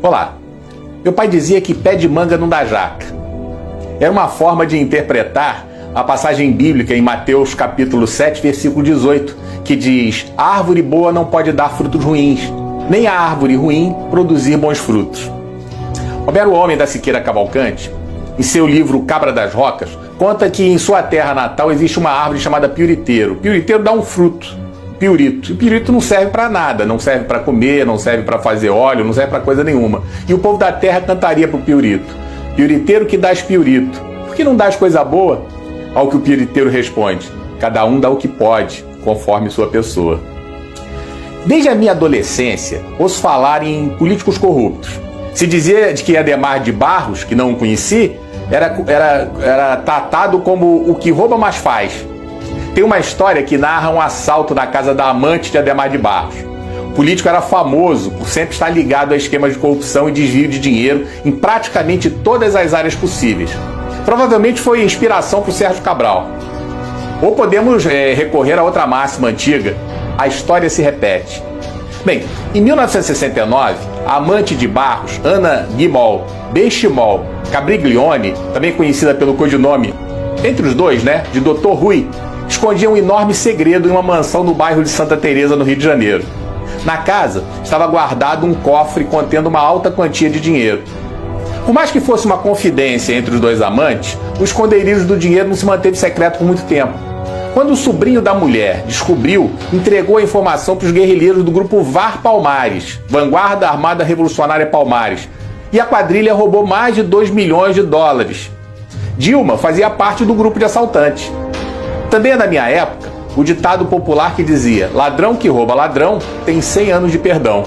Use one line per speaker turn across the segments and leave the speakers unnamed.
Olá, meu pai dizia que pé de manga não dá jaca. Era uma forma de interpretar a passagem bíblica em Mateus capítulo 7, versículo 18, que diz: a árvore boa não pode dar frutos ruins, nem a árvore ruim produzir bons frutos. Homero Homem da Siqueira Cavalcante, em seu livro Cabra das Rocas, conta que em sua terra natal existe uma árvore chamada piuriteiro. O piuriteiro dá um fruto, piurito. E piurito não serve para nada, não serve para comer, não serve para fazer óleo, não serve para coisa nenhuma. E o povo da terra cantaria pro piurito: piuriteiro que dás piurito, por que não dás coisa boa? Ao que o piuriteiro responde: cada um dá o que pode, conforme sua pessoa. Desde a minha adolescência, ouço falar em políticos corruptos. Se dizia de que Adhemar de Barros, que não o conheci, era tratado como o que rouba mais faz. Tem uma história que narra um assalto na casa da amante de Adhemar de Barros. O político era famoso por sempre estar ligado a esquemas de corrupção e desvio de dinheiro em praticamente todas as áreas possíveis. Provavelmente foi inspiração para o Sérgio Cabral. Ou podemos recorrer a outra máxima antiga: a história se repete. Bem, em 1969, a amante de Barros, Ana Guimol Benchimol Cabriglione, também conhecida pelo codinome, entre os dois, de Dr. Rui, escondia um enorme segredo em uma mansão no bairro de Santa Teresa, no Rio de Janeiro. Na casa estava guardado um cofre contendo uma alta quantia de dinheiro. Por mais que fosse uma confidência entre os dois amantes, o esconderijo do dinheiro não se manteve secreto por muito tempo. Quando o sobrinho da mulher descobriu, entregou a informação para os guerrilheiros do grupo VAR Palmares, Vanguarda Armada Revolucionária Palmares, e a quadrilha roubou mais de 2 milhões de dólares. Dilma fazia parte do grupo de assaltantes. Também é da minha época o ditado popular que dizia: ladrão que rouba ladrão tem 100 anos de perdão.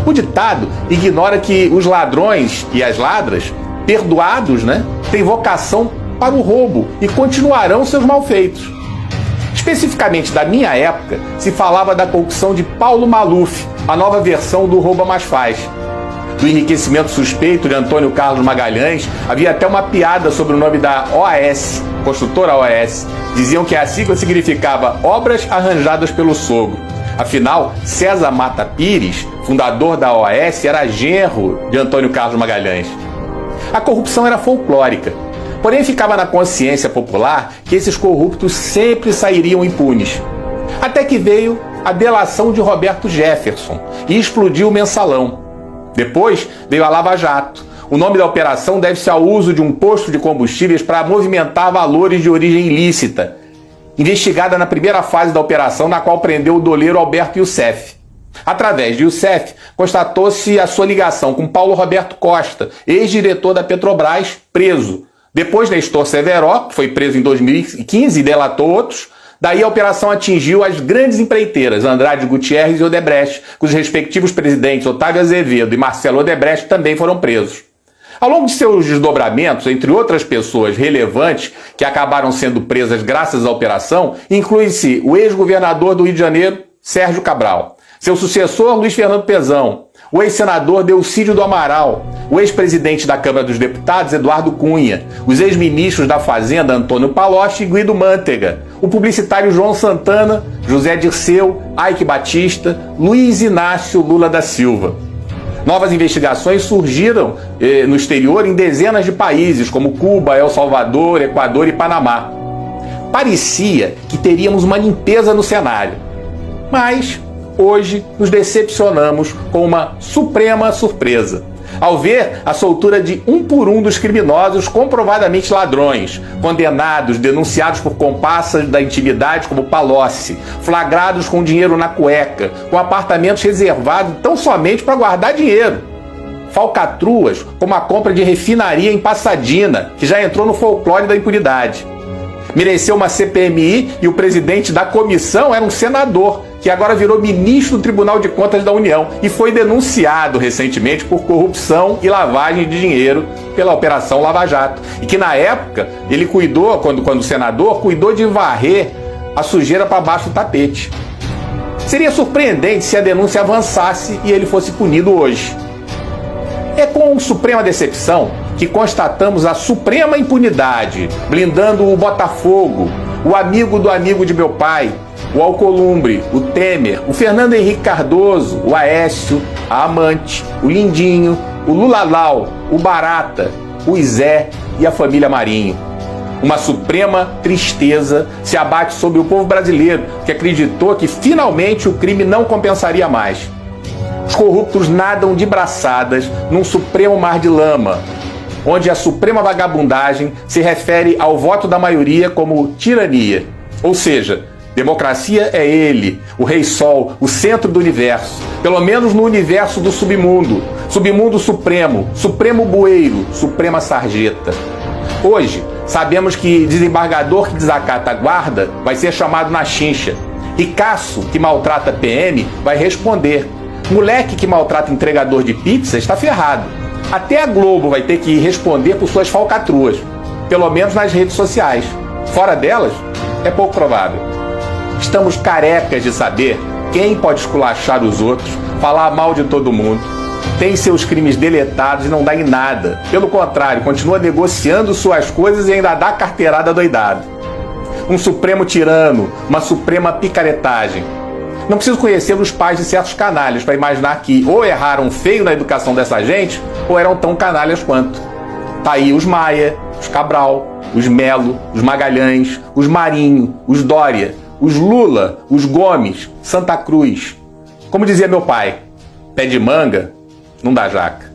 O ditado ignora que os ladrões e as ladras, perdoados, têm vocação para o roubo e continuarão seus malfeitos. Especificamente da minha época, se falava da corrupção de Paulo Maluf, a nova versão do Rouba Mais Faz. Do enriquecimento suspeito de Antônio Carlos Magalhães, havia até uma piada sobre o nome da OAS, construtora OAS. Diziam que a sigla significava Obras Arranjadas pelo Sogro. Afinal, César Mata Pires, fundador da OAS, era genro de Antônio Carlos Magalhães. A corrupção era folclórica. Porém, ficava na consciência popular que esses corruptos sempre sairiam impunes. Até que veio a delação de Roberto Jefferson e explodiu o mensalão. Depois veio a Lava Jato. O nome da operação deve-se ao uso de um posto de combustíveis para movimentar valores de origem ilícita, investigada na primeira fase da operação, na qual prendeu o doleiro Alberto Youssef. Através de Youssef, constatou-se a sua ligação com Paulo Roberto Costa, ex-diretor da Petrobras, preso. Depois Nestor Severo, que foi preso em 2015 e delatou outros. Daí a operação atingiu as grandes empreiteiras Andrade Gutierrez e Odebrecht, cujos respectivos presidentes Otávio Azevedo e Marcelo Odebrecht também foram presos. Ao longo de seus desdobramentos, entre outras pessoas relevantes que acabaram sendo presas graças à operação, inclui-se o ex-governador do Rio de Janeiro, Sérgio Cabral, seu sucessor, Luiz Fernando Pezão, o ex-senador Delcídio do Amaral, o ex-presidente da Câmara dos Deputados, Eduardo Cunha, os ex-ministros da Fazenda, Antônio Palocci e Guido Mantega, o publicitário João Santana, José Dirceu, Eike Batista, Luiz Inácio Lula da Silva. Novas investigações surgiram no exterior em dezenas de países, como Cuba, El Salvador, Equador e Panamá. Parecia que teríamos uma limpeza no cenário, mas hoje nos decepcionamos com uma suprema surpresa, ao ver a soltura de um por um dos criminosos comprovadamente ladrões, condenados, denunciados por comparsas da intimidade como Palocci, flagrados com dinheiro na cueca, com apartamentos reservados tão somente para guardar dinheiro. Falcatruas como a compra de refinaria em Passadina, que já entrou no folclore da impunidade. Mereceu uma CPMI e o presidente da comissão era um senador, que agora virou ministro do Tribunal de Contas da União e foi denunciado recentemente por corrupção e lavagem de dinheiro pela Operação Lava Jato. E que na época ele cuidou, quando senador, cuidou de varrer a sujeira para baixo do tapete. Seria surpreendente se a denúncia avançasse e ele fosse punido hoje. É com suprema decepção que constatamos a suprema impunidade, blindando o Botafogo, o amigo do amigo de meu pai, o Alcolumbre, o Temer, o Fernando Henrique Cardoso, o Aécio, a Amante, o Lindinho, o Lulalau, o Barata, o Zé e a família Marinho. Uma suprema tristeza se abate sobre o povo brasileiro, que acreditou que finalmente o crime não compensaria mais. Os corruptos nadam de braçadas num supremo mar de lama, onde a suprema vagabundagem se refere ao voto da maioria como tirania. Ou seja, democracia é ele, o Rei Sol, o centro do universo, pelo menos no universo do submundo, submundo supremo, supremo bueiro, suprema sarjeta. Hoje, sabemos que desembargador que desacata a guarda vai ser chamado na chincha. Ricaço que maltrata PM vai responder. Moleque que maltrata entregador de pizza está ferrado. Até a Globo vai ter que responder por suas falcatruas, pelo menos nas redes sociais. Fora delas, é pouco provável. Estamos carecas de saber quem pode esculachar os outros, falar mal de todo mundo, tem seus crimes deletados e não dá em nada. Pelo contrário, continua negociando suas coisas e ainda dá carteirada doidado. Um supremo tirano, uma suprema picaretagem. Não preciso conhecer os pais de certos canalhas para imaginar que ou erraram feio na educação dessa gente ou eram tão canalhas quanto. Tá aí os Maia, os Cabral, os Melo, os Magalhães, os Marinho, os Dória, os Lula, os Gomes, Santa Cruz. Como dizia meu pai, pé de manga não dá jaca.